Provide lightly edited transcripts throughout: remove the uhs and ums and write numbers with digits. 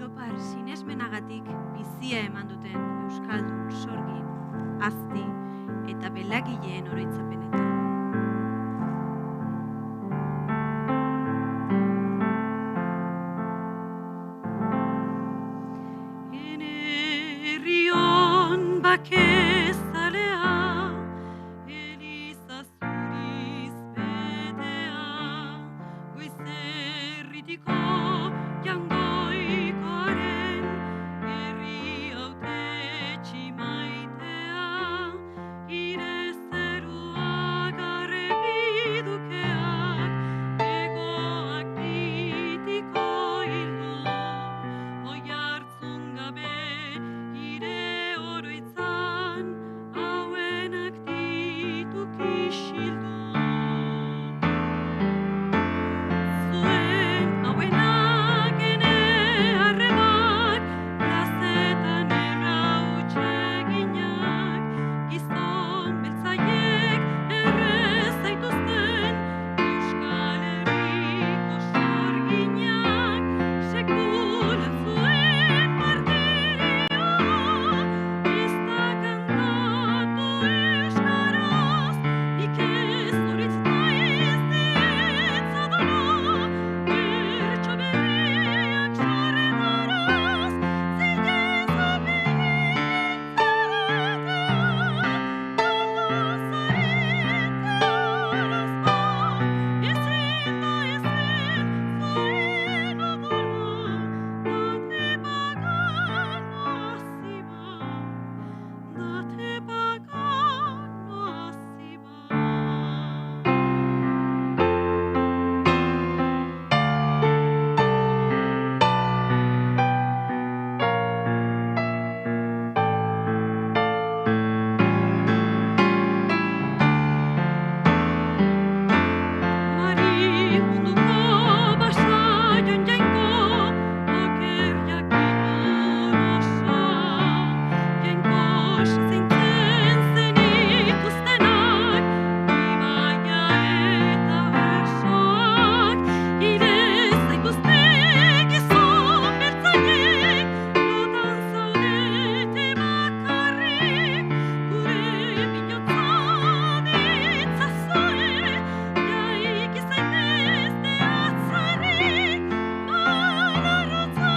Europar sinesmenagatik bizia eman duten euskaldun sorgin, azti eta belagileen oroitzapenetan. Herrion bakezalea, Eliza zuriz betea, goizerritiko jangoikoaren, herri hautetsi maitea, ire zeruak arrebidukeak, egoak ditiko hildu, oihartzun gabe ire oroitzan, hauenak dituk isildu. Zuen hauenak ene arrebak, plazetan errautseginak, gizon beltzaiek errez zaituzten, Euskal Herriko sorginak, sekulan zuen martirio, ez da kantatu euskaraz, nik ez horitz naiz dietzadolo, bertso berriak sarretaraz, zinez Mari munduko basaion jainko, oker jakitun osa, jainkoz zeintzen zenituztenak, ibaia eta bersoak, ire zaituzte gizon beltzaiek, lotan zaudete bakarrik, gure binotza ditzazue, jaiki zaitezte atzarik, alarrotza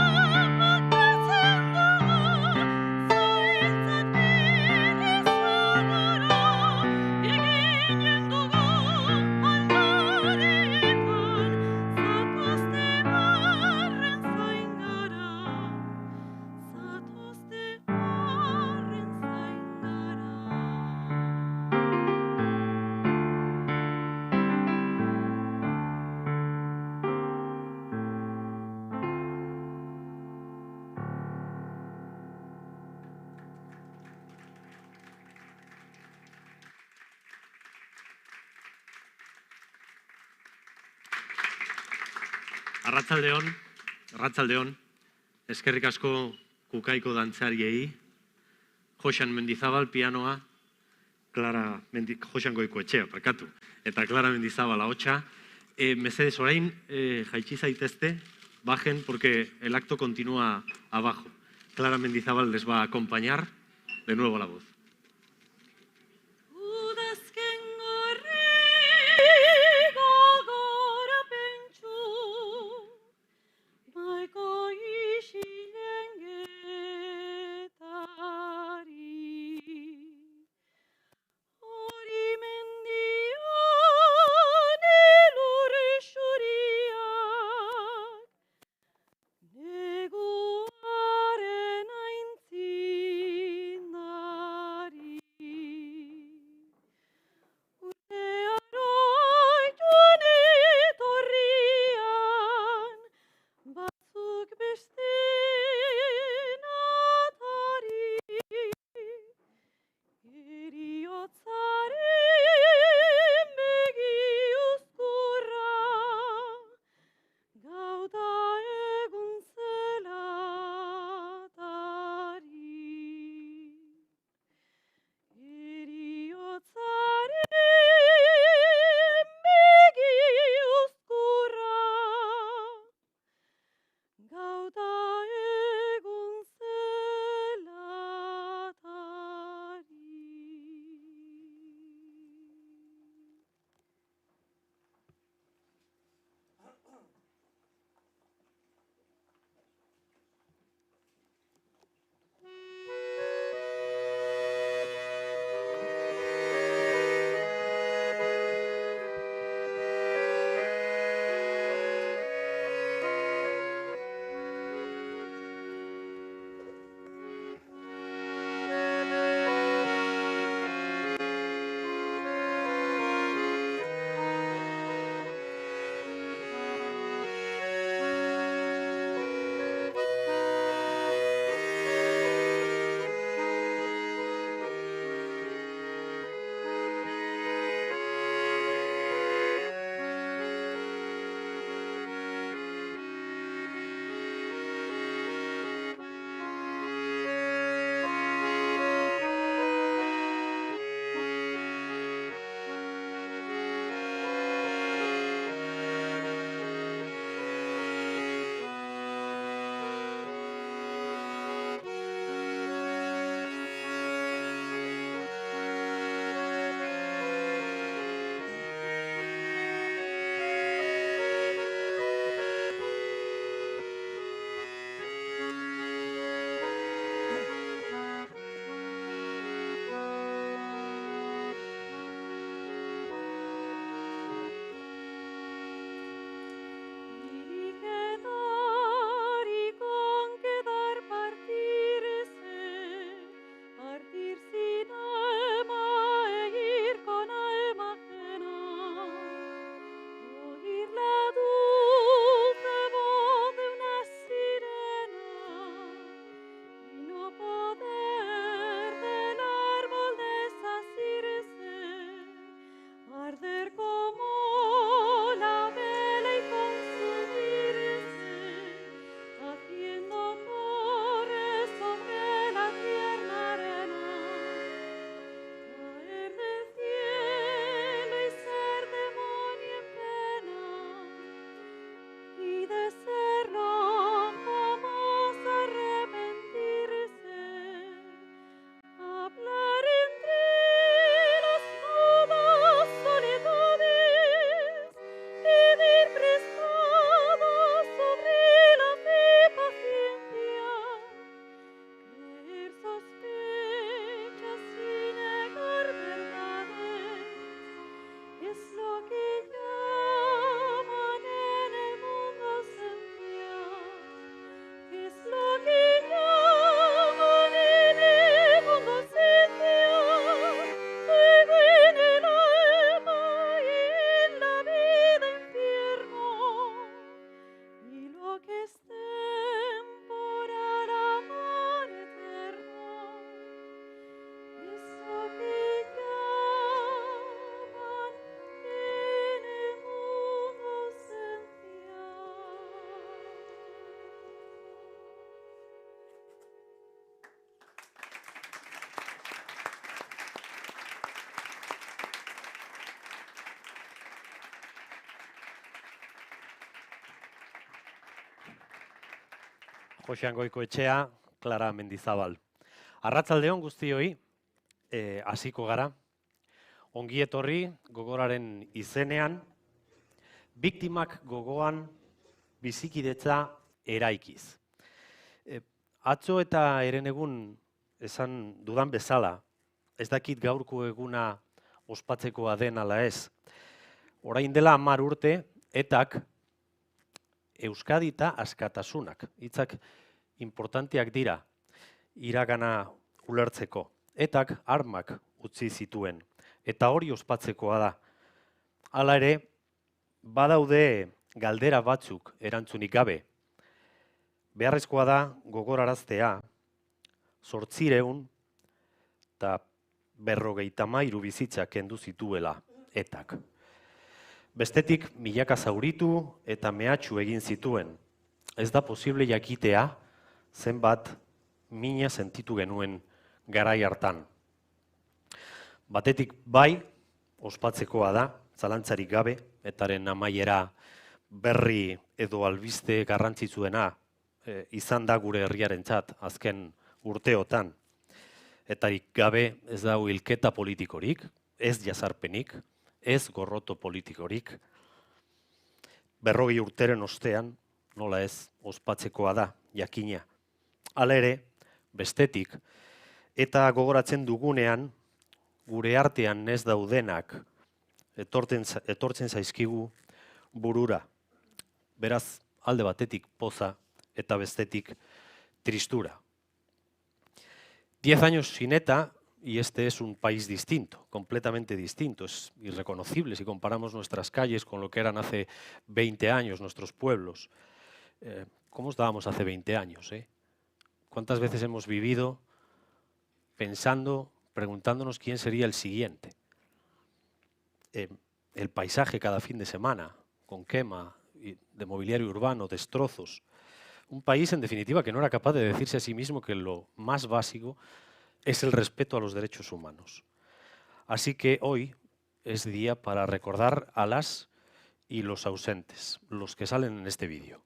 bakatzen dugu, zuentzat berriz agora, eginen dugu aldaretan, zatozte barren zain gara, zatozte barren zain gara. Arratsaldeon, eskerrik asko Kukaiko dantzariei, Joxan Mendizabal pianoa, Joxan Goikoetxea, barkatu, eta Clara Mendizabal ahotsa. Mesedez orain, jaitsi zaitezte, bajen, porque el acto continúa abajo. Clara Mendizabal les va a acompañar, de nuevo la voz. Udazken gorri gogora pentsu, maiko isilen getari. Hori mendian elur xuriak, neguaren aintzindari. Josean Goikoetxea, Clara Mendizabal. Arratsaldeon guztioi, hasiko gara. Ongi etorri gogoraren izenean, biktimak gogoan bizikidetza eraikiz. Atzo eta herenegun esan dudan bezala, ez dakit gaurko eguna ospatzekoa den ala ez. Orain dela 10 urte, etak Euskadi eta askatasunak, hitzak importanteak dira iragana ulertzeko. Etak armak utzi zituen, eta hori ospatzekoa da. Hala ere, badaude galdera batzuk erantzunik gabe. Beharrezkoa da gogoraraztea 850 eta 53 bizitza kendu zituela etak. Bestetik milaka zauritu eta mehatxu egin zituen. Ez da posible jakitea zenbat mina sentitu genuen garai hartan. Batetik bai, ospatzekoa da, zalantzarik gabe, etaren amaiera berri edo albiste garrantzitsuena izan da gure herriarentzat azken urteotan. Etarik gabe ez dago hilketa politikorik, ez jazarpenik, ez gorroto politikorik. 40 urteren ostean, nola ez, ospatzekoa da, jakina. Hala ere, bestetik, eta gogoratzen dugunean, gure artean ez daudenak etortzen zaizkigu burura. Beraz, alde batetik poza eta bestetik tristura. 10 años sin ETA, y este es un país distinto, completamente distinto. Es irreconocible si comparamos nuestras calles con lo que eran hace 20 años nuestros pueblos. ¿Cómo estábamos hace 20 años? ¿Cuántas veces hemos vivido pensando, preguntándonos quién sería el siguiente? El paisaje cada fin de semana, con quema de mobiliario urbano, destrozos. Un país, en definitiva, que no era capaz de decirse a sí mismo que lo más básico es el respeto a los derechos humanos. Así que hoy es día para recordar a las y los ausentes, los que salen en este vídeo.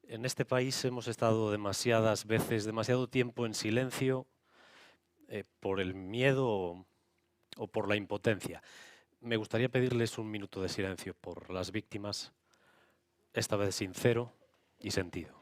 en este país hemos estado demasiadas veces, demasiado tiempo en silencio por el miedo o por la impotencia. Me gustaría pedirles un minuto de silencio por las víctimas, esta vez sincero y sentido.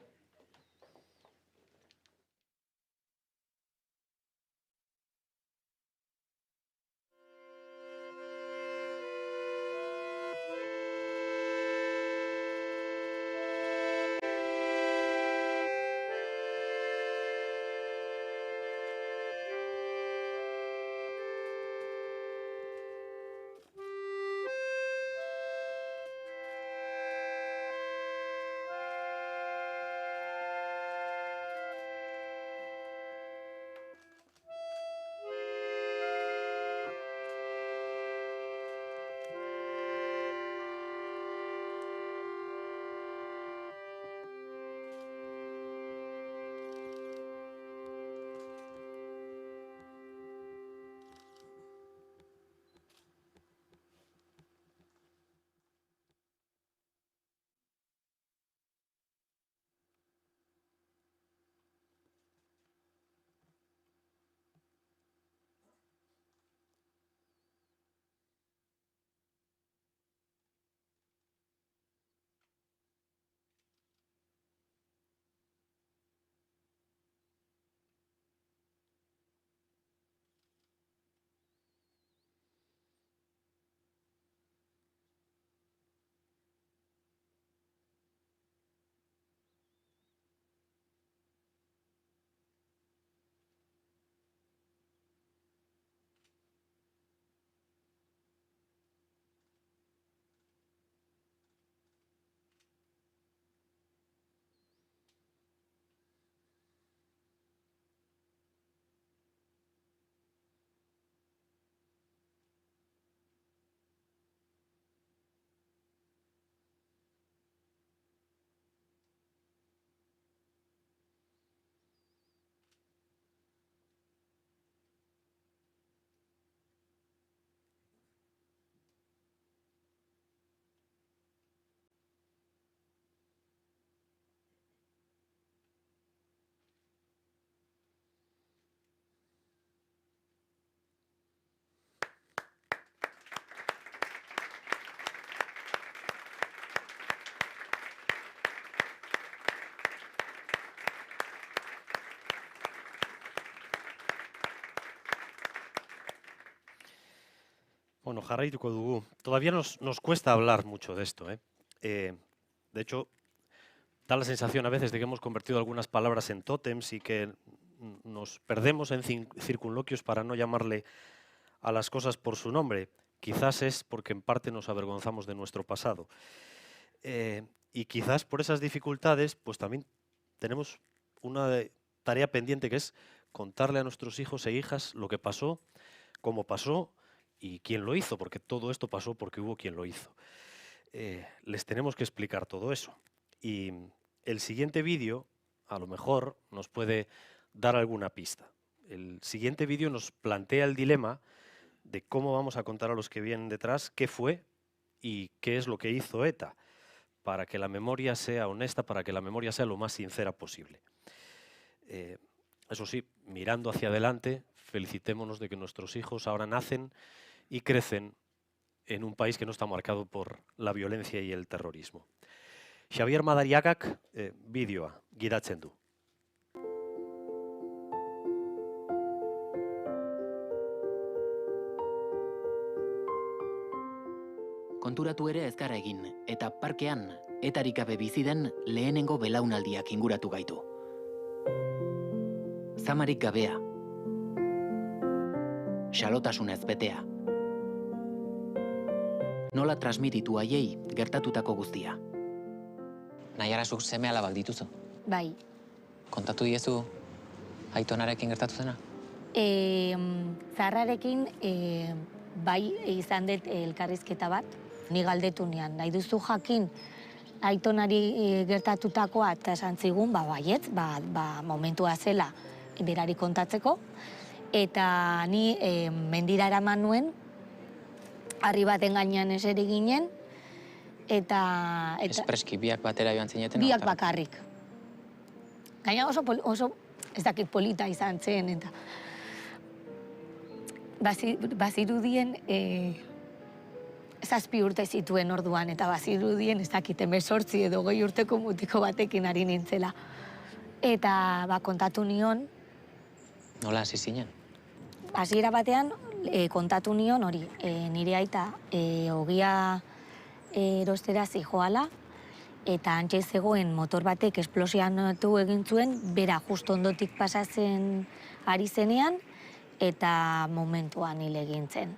Bueno, jarraituko dugu. Todavía nos cuesta hablar mucho de esto, ¿eh? De hecho, da la sensación a veces de que hemos convertido algunas palabras en tótems y que nos perdemos en circunloquios para no llamarle a las cosas por su nombre. Quizás es porque en parte nos avergonzamos de nuestro pasado. Y quizás por esas dificultades, pues también tenemos una tarea pendiente, que es contarle a nuestros hijos e hijas lo que pasó, cómo pasó y quién lo hizo, porque todo esto pasó porque hubo quien lo hizo. Les tenemos que explicar todo eso. Y el siguiente vídeo, a lo mejor, nos puede dar alguna pista. El siguiente vídeo nos plantea el dilema de cómo vamos a contar a los que vienen detrás qué fue y qué es lo que hizo ETA, para que la memoria sea honesta, para que la memoria sea lo más sincera posible. Eso sí, mirando hacia adelante, felicitémonos de que nuestros hijos ahora nacen y crecen en un país que no está marcado por la violencia y el terrorismo. Xabier Madariagak bideoa gidatzen du. Konturatu ere ez gara egin, eta parkean, etarik gabe bizi den lehenengo belaunaldiak inguratu gaitu. Zamarik gabea. Xalotasunez betea. Nola transmititu haiei gertatutako guztia. Naiara, zuk seme alabak dituzu. Bai. Kontatu diezu aitonarekin gertatu zena? Zaharrarekin bai izan dut elkarrizketa bat. Ni galdetu nian, nahi duzu jakin aitonari gertatutakoa eta esan zigun, baietz, momentua zela berari kontatzeko. Eta ni mendira eraman nuen, harri baten gainean eseri ginen, eta... Espreski biak batera joan zineten? Biak bakarrik. Gaina oso ez dakit polita izan zen, eta bazirudien 7 urte zituen orduan, eta bazirudien ez dakit 18 edo 20 urteko mutiko batekin ari nintzela. Eta kontatu nion, Nola hasi zinen? hasiera batean kontatu nion hori, nire aita ogia erostera zijoala, eta antxe zegoen motor batek esplosionatu egin zuen, bera justo ondotik pasatzen ari zenean, eta momentuan hil egin zen.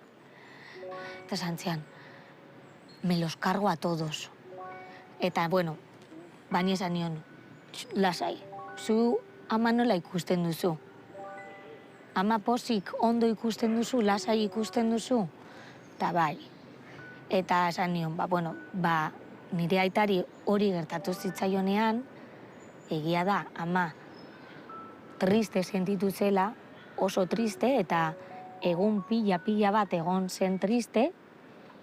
Eta zantzian, me los cargo a todos. Eta, bueno, bani esan nion, lasai, zu ama nola ikusten duzu? Ama pozik ondo ikusten duzu, lasai ikusten duzu? Eta bai. Eta esan nion, nire aitari hori gertatu zitzaionean, egia da, ama triste sentitu zela, oso triste, eta egun pila bat egon zen triste,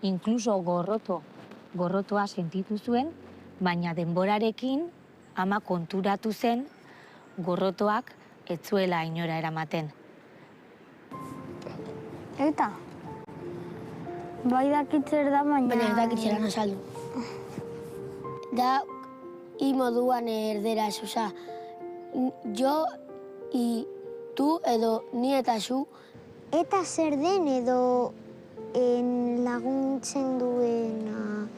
inkluso gorrotoa sentitu zuen, baina denborarekin ama konturatu zen gorrotoak ez zuela inora eramaten. Eta? Bai dakit zer da, baina... Baina ez dakit zelan azaldu. Da, moduan erderaz, oza, jo, tu edo ni eta zu. Eta zer den edo laguntzen duena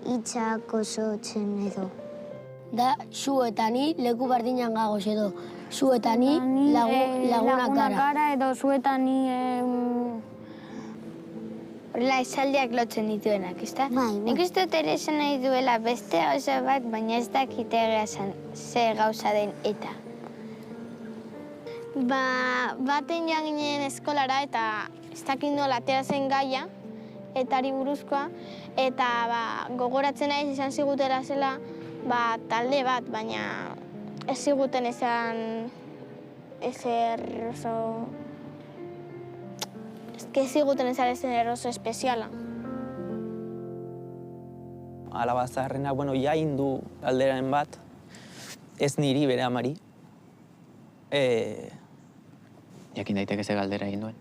hitzak osotzen edo. Da, zu eta ni leku berdinan gagoz edo. Zu eta ni laguna kara. Edo zu eta ni... Horrela esaldiak lotzen dituenak, ezta? Bai. Nik uste dut ere esan nahi duela beste gauza bat, baina ez dakit esan ze gauza den eta. Baten joan ginen eskolara eta ez dakit nola atera zen gaia, etari buruzkoa, eta gogoratzen naiz izan zigutela zela talde bat, baina ez ziguten esan ezer oso... Ez ziguten ezer oso espeziala. Alaba zaharrena, ja hindu galderaren bat, ez niri bere amari. Jakin daiteke ze galdera egin duen.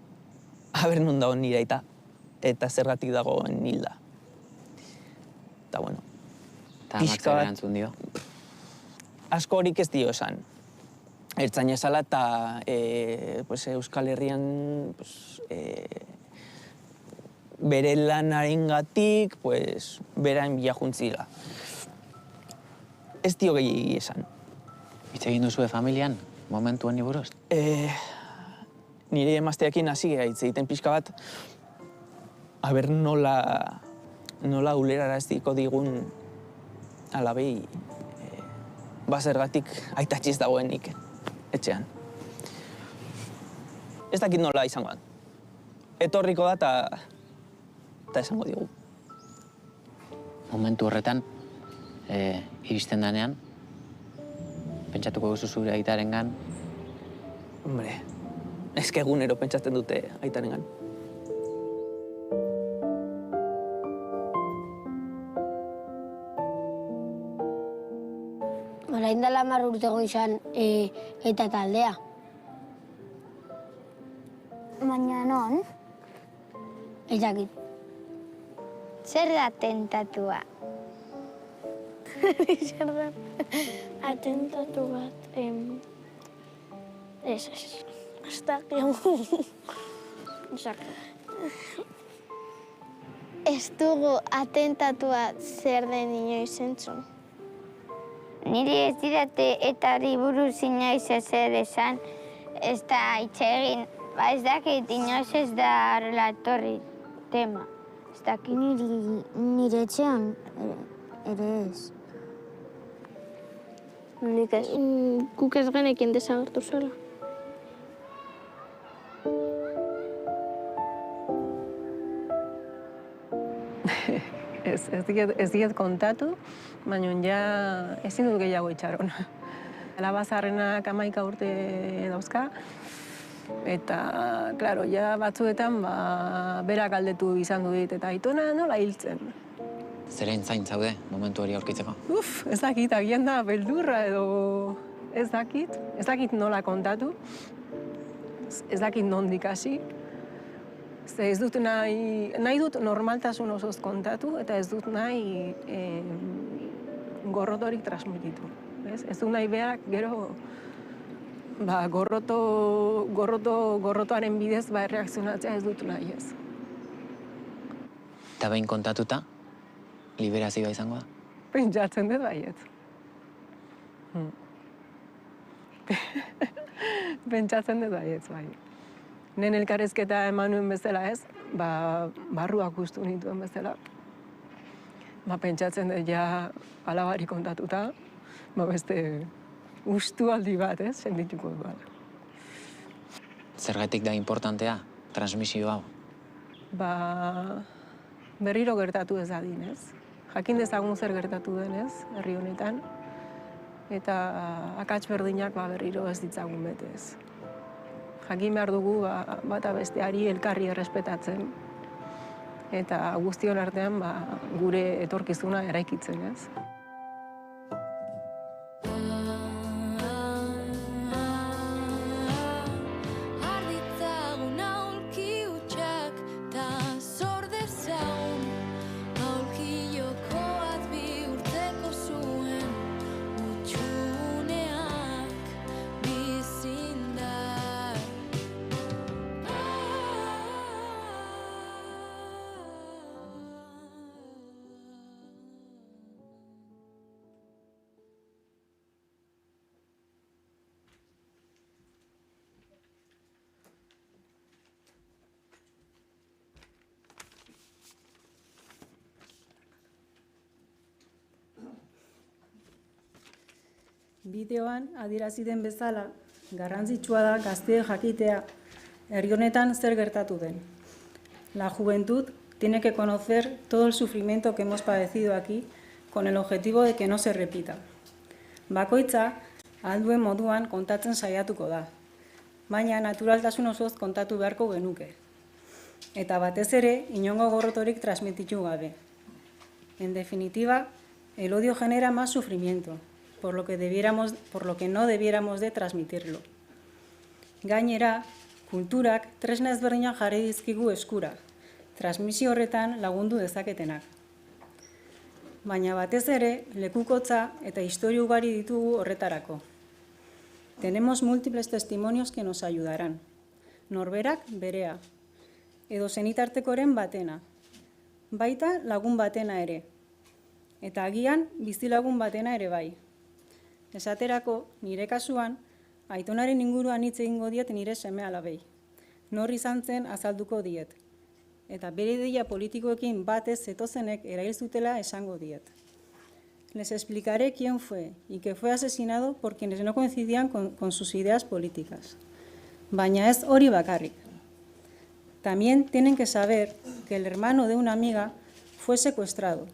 Aber nun dago nire aita, eta zergatik dagoen hilda. Eta, Eta amatzer erantzun dio. Asko horik ez dio esan. Ertzaina esala eta Euskal Herrian bere lanarengatik berain bila juntzila. Ez dio gehi esan. Hitz egin duzue familian, momentuen buruz? Nire emazteakin hasi gara hitz egiten pixka bat, aber nola uleraraziko digun alabei bazergatik aitatxiz dagoenik etxean. Ez dakit nola izango da. Etorriko da eta esango digu. Momentu horretan, iristen danean, pentsatuko duzu zure aitarengan? Hombre, ez que egunero pentsatzen dute aitarengan. Orain dela 10 urtego izan eta taldea. Baina non? Ez dakit. Zer da tentatua? Zer da atentatu bat? Ez dakit. Ez dugu atentatua zer den inoiz entzun. Niri ez didate etari buruz inoiz ezer esan, ez da hitz egin. Ez dakit inoiz ez da horrela etorri tema. Ez dakit. Nire etxean ere ez. Nik ez. Guk ez genekin desagertu zela. Ez diet kontatu, baina ja ezin dut gehiago itxaron. Alaba zaharrenak 11 urte dauzka, eta, klaro, ja batzuetan berak galdetu izango dit, eta aitona nola hiltzen. Zeren zain zaude momentu hori aurkitzeko? Ez dakit, agian da beldurra edo ez dakit nola kontatu, ez dakit nondik hasi. Ze ez dut nahi dut normaltasun osoz kontatu eta ez dut nahi gorrotorik transmititu. Ez dut nahi behar, gero gorrotoaren bidez erreakzionatzea ez dut nahi ez. Eta behin kontatuta, liberazioa izango da? Pentsatzen dut baiet. Pentsatzen dut baiet, bai. Nen elkarrezketa eman nuen bezala ez, barruak gustu nituen bezala. Pentsatzen dut ja alabari kontatuta, beste ustualdi bat ez, sentituko dut bala. Zergatik da importantea, transmisio hau? Berriro gertatu ez dadin ez. Jakin dezagun zer gertatu denez, herri honetan, eta akats berdinak berriro ez ditzagun bete ez. Jakin behar dugu bata besteari elkarri errespetatzen, eta guztion artean gure etorkizuna eraikitzen ez. Bideoan adierazi den bezala, garrantzitsua da gazteek jakitea herri honetan zer gertatu den. La juventud tiene que conocer todo el sufrimiento que hemos padecido aquí con el objetivo de que no se repita. Bakoitza ahal duen moduan kontatzen saiatuko da, baina naturaltasun osoz kontatu beharko genuke. Eta batez ere, inongo gorrotorik transmititu gabe. En definitiva, el odio genera más sufrimiento, por lo que no debiéramos de transmitirlo. Gainera, kulturak tresna ezberdinak jarri dizkigu eskura, transmisio horretan lagundu dezaketenak. Baina batez ere, lekukotza eta istorio ugari ditugu horretarako. Tenemos múltiples testimonios que nos ayudarán. Norberak berea, edo senitartekoren batena, baita lagun batena ere, eta agian bizilagun batena ere bai. Esaterako, nire kasuan, aitonaren inguruan hitz egingo diet nire seme-alabei. Nor izan zen azalduko diet. Eta bere ideia politikoekin batez zetozenek erail zutela esango diet. Les explicaré quién fue y que fue asesinado por quienes no coincidían con sus ideas políticas. Baina ez hori bakarrik. También tienen que saber que el hermano de una amiga fue secuestrado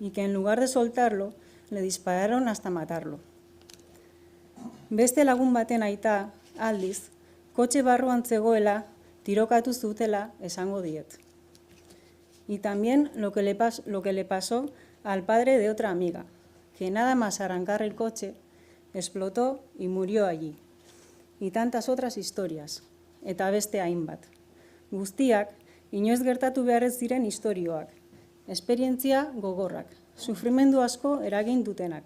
y que en lugar de soltarlo, le dispararon hasta matarlo. Beste lagun baten aita, aldiz, kotxe barruan zegoela, tirokatu zutela esango diet. Y también lo que le pasó al padre de otra amiga, que nada más arrancar el coche, explotó y murió allí. Y tantas otras historias, eta beste hainbat. Guztiak, inoiz gertatu behar ez diren istorioak, esperientzia gogorrak, sufrimendu asko eragin dutenak,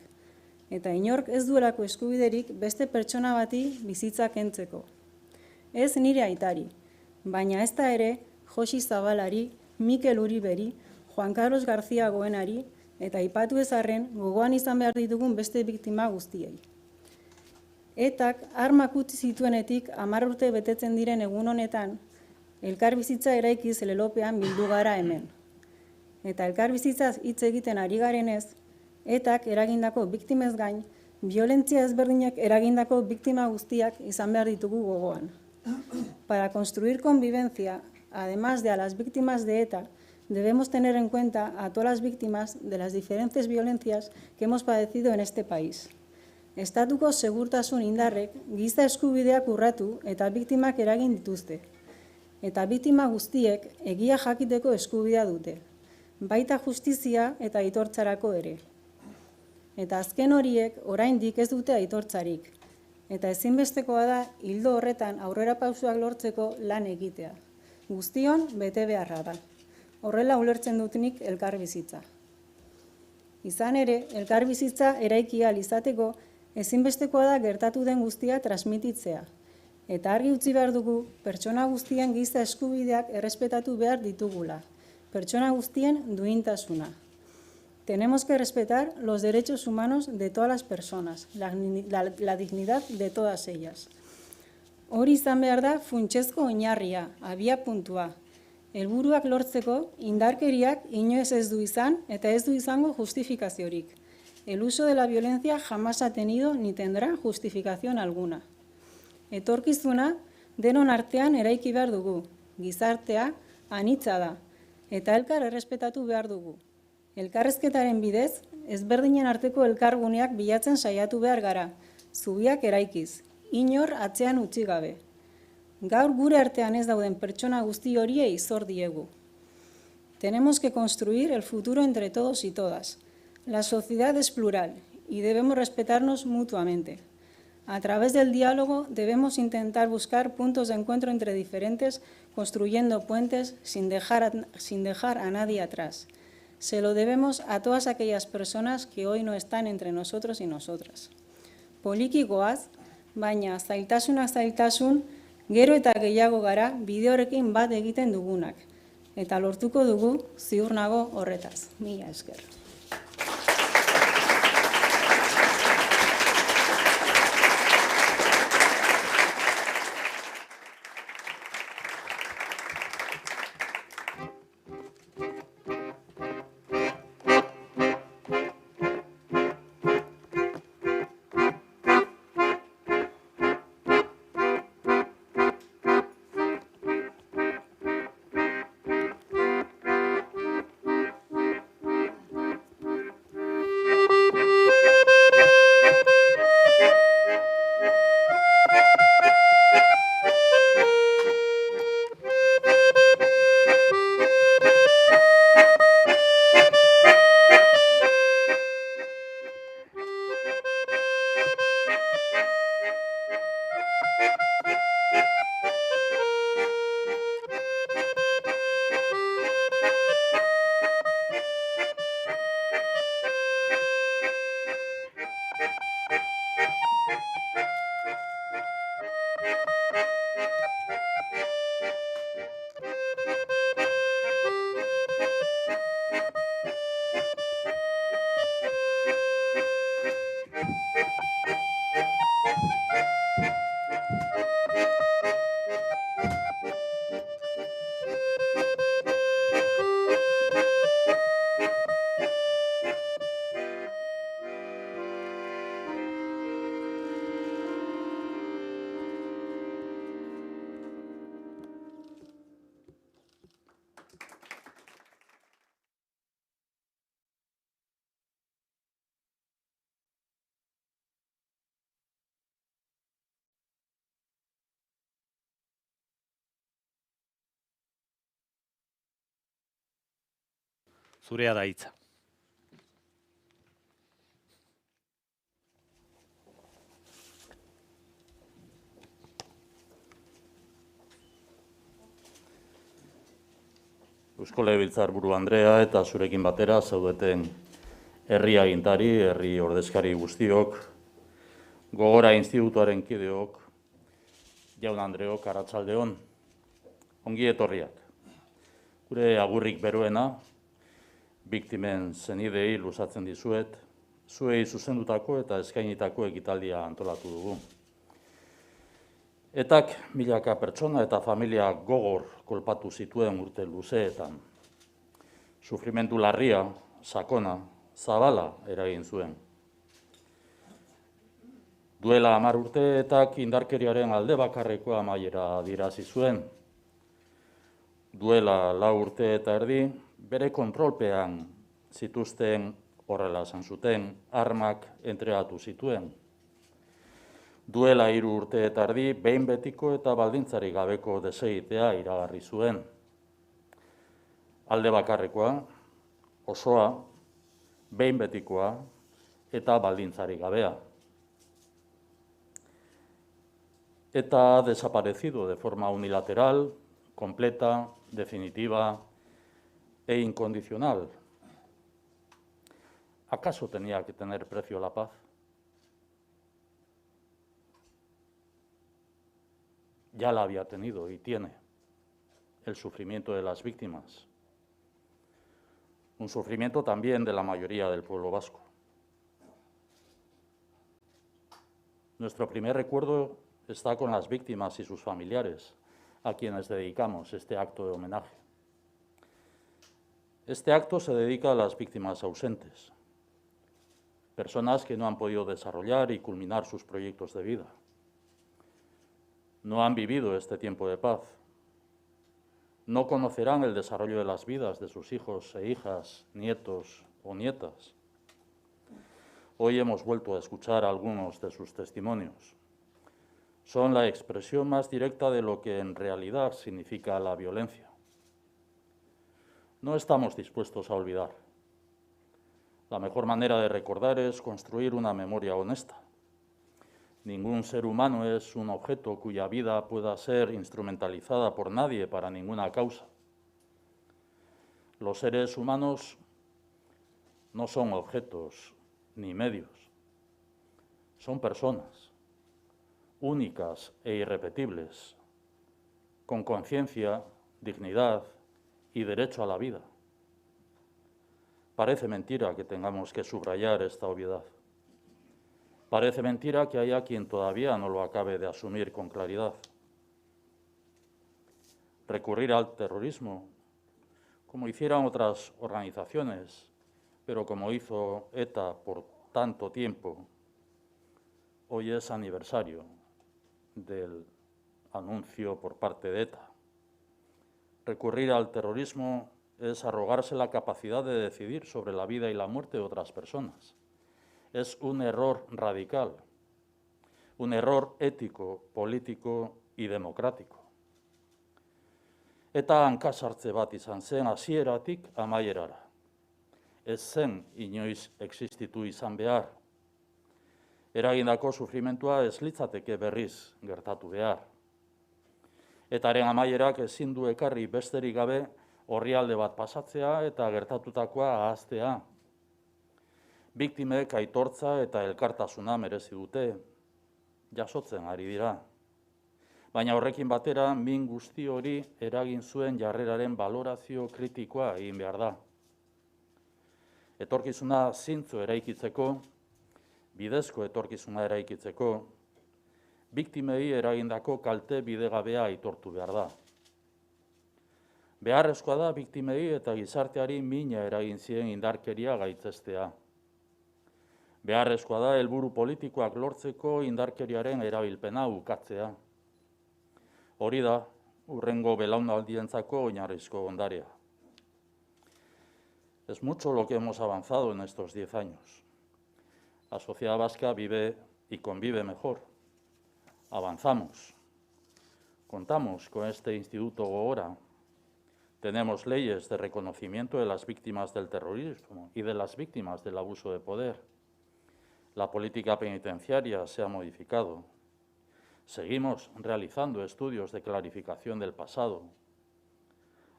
eta inork ez duelako eskubiderik beste pertsona bati bizitza kentzeko. Ez nire aitari, baina ez da ere Josi Zabalari, Mikel Uriberi, Juan Carlos García Goenari, eta aipatu ezarren gogoan izan behar ditugun beste biktima guztiei. Etak armak utzi zituenetik 10 urte betetzen diren egun honetan, elkarbizitza eraikiz lelopean bildu gara hemen. Eta elkarbizitzaz hitz egiten ari garenez, etak eragindako biktimez gain, violentzia ezberdinak eragindako biktima guztiak izan behar ditugu gogoan. Para construir convivencia, además de a las víctimas de ETA, debemos tener en cuenta a todas las víctimas de las diferentes violencias que hemos padecido en este país. Estatuko segurtasun indarrek giza eskubideak urratu eta biktimak eragin dituzte. Eta biktima guztiek egia jakiteko eskubidea dute, baita justizia eta aitortzarako ere. Eta azken horiek oraindik ez dute aitortzarik, Eta ezinbestekoa da ildo horretan aurrerapausoak lortzeko lan egitea. Guztion bete beharra da. Horrela ulertzen dut nik elkarbizitza. Izan ere, elkarbizitza eraiki ahal izateko ezinbestekoa da gertatu den guztia transmititzea. Eta argi utzi behar dugu, pertsona guztien giza eskubideak errespetatu behar ditugula. Pertsona guztien duintasuna. Tenemos que respetar los derechos humanos de todas las personas, la dignidad de todas ellas. Hori izan behar da funtsezko oinarria, abia puntua. Helburuak lortzeko indarkeriak inoiz ez du izan eta ez du izango justifikaziorik. El uso de la violencia jamás ha tenido ni tendrá justificación alguna. Etorkizuna denon artean eraiki behar dugu. Gizartea anitza da eta elkar errespetatu behar dugu. Elkarrezketaren bidez, ezberdinen arteko elkarguneak bilatzen saiatu behar gara, zubiak eraikiz, inor atzean utzi gabe. Gaur gure artean ez dauden pertsona guzti horiei zor diegu. Tenemos que construir el futuro entre todos y todas. La sociedad es plural y debemos respetarnos mutuamente. A través del diálogo debemos intentar buscar puntos de encuentro entre diferentes, construyendo puentes sin dejar a nadie atrás. Se lo debemos a todas aquellas personas que hoy no están entre nosotros y nosotras. Poliki goaz, baina zailtasun, gero eta gehiago gara bide horrekin bat egiten dugunak. Eta lortuko dugu ziur nago horretaz. Mila esker. Zurea da hitza. Eusko Legebiltzarburu Andrea eta zurekin batera zaudeten herri agintari, herri ordezkari guztiok, Gogora Institutuaren kideok, jaun Andreok, arratsaldeon, ongi etorriak. Gure agurrik beroena, biktimen zenidei luzatzen dizuet, zuei zuzendutako eta eskainitako ekitaldia antolatu dugu. Etak milaka pertsona eta familia gogor kolpatu zituen urte luzeetan. Sufrimendu larria, sakona, zabala eragin zuen. Duela 10 urte etak indarkeriaren alde bakarreko amaiera adierazi zuen. Duela 4 urte eta erdi, bere kontrolpean zituzten, horrela esan zuten, armak entregatu zituen. Duela 3 urte eta erdi, behin betiko eta baldintzarik gabeko desegitea iragarri zuen. Alde bakarrekoa, osoa, behin betikoa eta baldintzarik gabea. ETA ha desaparecido de forma unilateral, completa, definitiva e incondicional. ¿Acaso tenía que tener precio la paz? Ya la había tenido y tiene el sufrimiento de las víctimas. Un sufrimiento también de la mayoría del pueblo vasco. Nuestro primer recuerdo está con las víctimas y sus familiares, a quienes dedicamos este acto de homenaje. Este acto se dedica a las víctimas ausentes, personas que no han podido desarrollar y culminar sus proyectos de vida. No han vivido este tiempo de paz. No conocerán el desarrollo de las vidas de sus hijos e hijas, nietos o nietas. Hoy hemos vuelto a escuchar algunos de sus testimonios. Son la expresión más directa de lo que en realidad significa la violencia. No estamos dispuestos a olvidar. La mejor manera de recordar es construir una memoria honesta. Ningún ser humano es un objeto cuya vida pueda ser instrumentalizada por nadie para ninguna causa. Los seres humanos no son objetos ni medios. Son personas, únicas e irrepetibles, con conciencia, dignidad y derecho a la vida. Parece mentira que tengamos que subrayar esta obviedad. Parece mentira que haya quien todavía no lo acabe de asumir con claridad. Recurrir al terrorismo, como hicieran otras organizaciones, pero como hizo ETA por tanto tiempo, hoy es aniversario del anuncio por parte de ETA. Recurrir al terrorismo es arrogarse la capacidad de decidir sobre la vida y la muerte de otras personas. Es un error radical, un error ético, político y democrático. ETA hankasartze bat izan zen hasieratik amaierara. Ez zen inoiz existitu izan behar. Eragindako sufrimentua ez litzateke berriz gertatu behar. Etaren amaierak ezin du ekarri besterik gabe orrialde bat pasatzea eta gertatutakoa ahaztea. Biktimek aitortza eta elkartasuna merezi dute, jasotzen ari dira. Baina horrekin batera, min guzti hori eragin zuen jarreraren balorazio kritikoa egin behar da. Etorkizuna zintzo eraikitzeko, bidezko etorkizuna eraikitzeko, biktimei eragindako kalte bidegabea aitortu behar da. Beharrezkoa da biktimei eta gizarteari mina eragin zien indarkeria gaitzestea. Beharrezkoa da helburu politikoak lortzeko indarkeriaren erabilpena ukatzea. Hori da, hurrengo belaunaldientzako oinarrizko ondarea. Es mucho lo que hemos avanzado en estos 10 años. La sociedad vasca vive y convive mejor. Avanzamos. Contamos con este Instituto Gogora. Tenemos leyes de reconocimiento de las víctimas del terrorismo y de las víctimas del abuso de poder. La política penitenciaria se ha modificado. Seguimos realizando estudios de clarificación del pasado.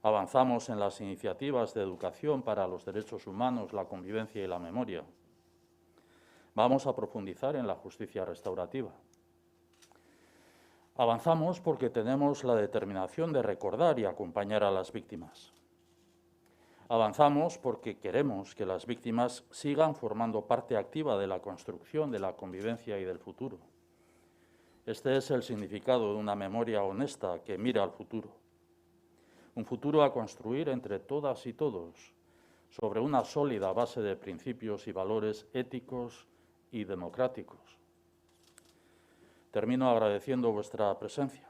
Avanzamos en las iniciativas de educación para los derechos humanos, la convivencia y la memoria. Vamos a profundizar en la justicia restaurativa. Avanzamos porque tenemos la determinación de recordar y acompañar a las víctimas. Avanzamos porque queremos que las víctimas sigan formando parte activa de la construcción de la convivencia y del futuro. Este es el significado de una memoria honesta que mira al futuro. Un futuro a construir entre todas y todos, sobre una sólida base de principios y valores éticos y democráticos. Termino agradeciendo vuestra presencia.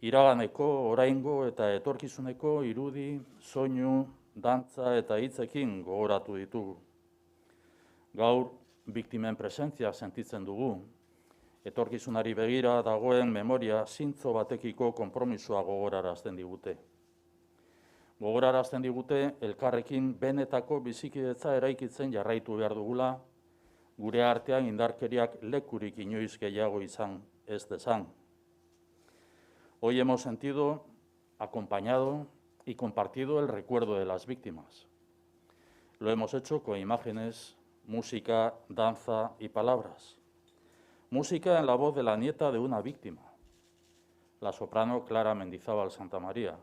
Iraganeko, oraingo eta etorkizuneko irudi, soinu, dantza eta hitzekin gogoratu ditugu. Gaur, biktimen presentzia sentitzen dugu, etorkizunari begira dagoen memoria zintzo batekiko konpromisoa gogorarazten digute. Gogorarazten digute elkarrekin benetako bizikidetza eraikitzen jarraitu behar dugula, gure artean indarkeriak lekurik inoiz gehiago izan ez dezan. Hoy hemos sentido, acompañado y compartido el recuerdo de las víctimas. Lo hemos hecho con imágenes, música, danza y palabras. Música en la voz de la nieta de una víctima, la soprano Clara Mendizábal Santamaría,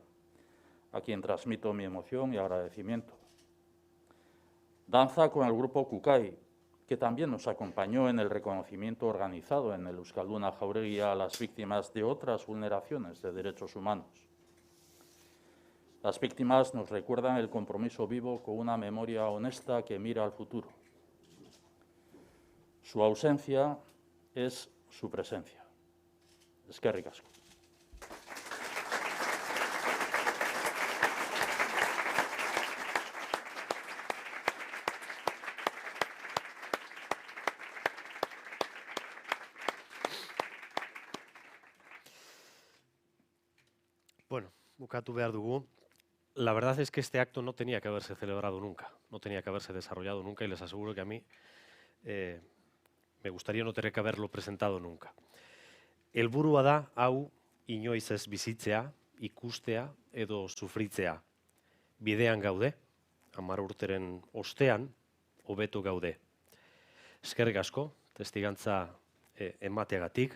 a quien transmito mi emoción y agradecimiento. Danza con el grupo Kukai, que también nos acompañó en el reconocimiento organizado en el Euskalduna Jauregui a las víctimas de otras vulneraciones de derechos humanos. Las víctimas nos recuerdan el compromiso vivo con una memoria honesta que mira al futuro. Su ausencia es su presencia. Eskerrik asko. Bueno, bukatu behar dugu. La verdad es que este acto no tenía que haberse celebrado nunca, no tenía que haberse desarrollado nunca y les aseguro que a mí me gustaría no tener que haberlo presentado nunca. Helburua da hau inoiz ez bizitzea, ikustea edo sufritzea. Bidean gaude, 10 urteren ostean, hobeto gaude. Eskerrik asko, testigantza emateagatik.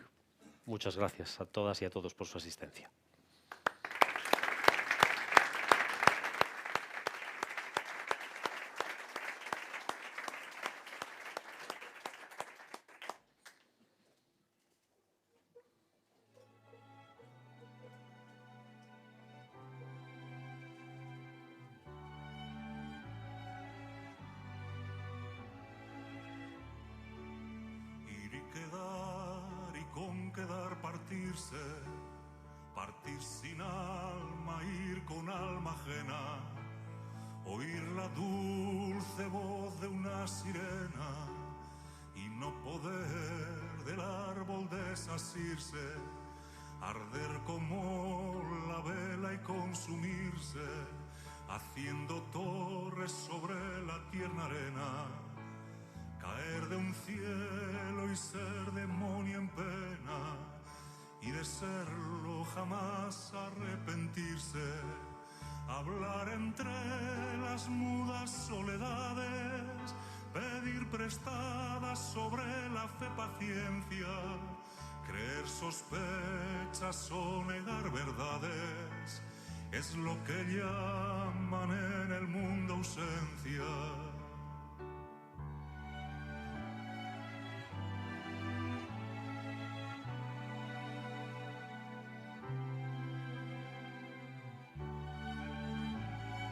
Muchas gracias a todas y a todos por su asistencia. Partir sin alma, ir con alma ajena, oír la dulce voz de una sirena y no poder del árbol desasirse, arder como la vela y consumirse, haciendo torres sobre la tierna arena, caer de un cielo y ser demonio en pena, y de serlo jamás arrepentirse, hablar entre las mudas soledades, pedir prestadas sobre la fe paciencia, creer sospechas o negar verdades, es lo que llaman en el mundo ausencia.